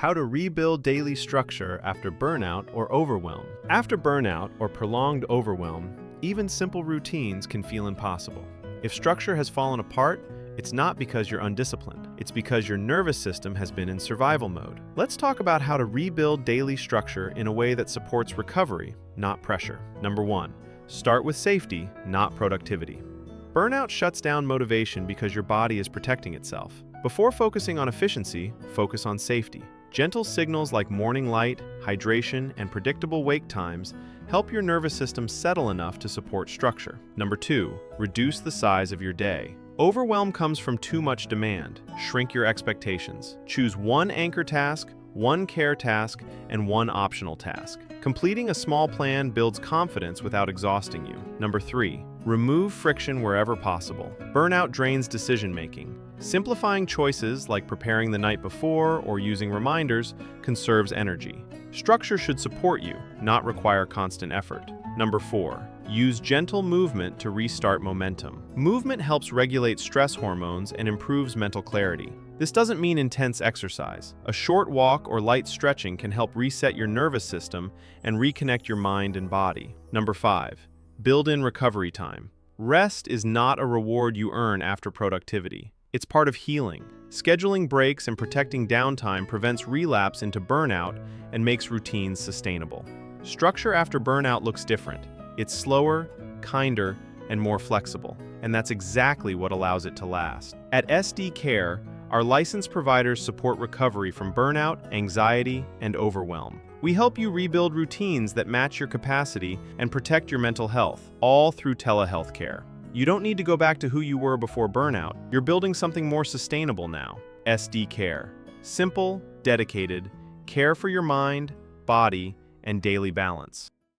How to rebuild daily structure after burnout or overwhelm. After burnout or prolonged overwhelm, even simple routines can feel impossible. If structure has fallen apart, it's not because you're undisciplined. It's because your nervous system has been in survival mode. Let's talk about how to rebuild daily structure in a way that supports recovery, not pressure. Number 1, start with safety, not productivity. Burnout shuts down motivation because your body is protecting itself. Before focusing on efficiency, focus on safety. Gentle signals like morning light, hydration, and predictable wake times help your nervous system settle enough to support structure. Number 2, reduce the size of your day. Overwhelm comes from too much demand. Shrink your expectations. Choose one anchor task, one care task, and one optional task. Completing a small plan builds confidence without exhausting you. Number 3, remove friction wherever possible. Burnout drains decision-making. Simplifying choices like preparing the night before or using reminders conserves energy. Structure should support you, not require constant effort. Number 4, use gentle movement to restart momentum. Movement helps regulate stress hormones and improves mental clarity. This doesn't mean intense exercise. A short walk or light stretching can help reset your nervous system and reconnect your mind and body. Number 5, build in recovery time. Rest is not a reward you earn after productivity. It's part of healing. Scheduling breaks and protecting downtime prevents relapse into burnout and makes routines sustainable. Structure after burnout looks different. It's slower, kinder, and more flexible, and that's exactly what allows it to last. At SDKare, our licensed providers support recovery from burnout, anxiety, and overwhelm. We help you rebuild routines that match your capacity and protect your mental health, all through telehealth care. You don't need to go back to who you were before burnout. You're building something more sustainable now. SDKare. Simple, dedicated, care for your mind, body, and daily balance.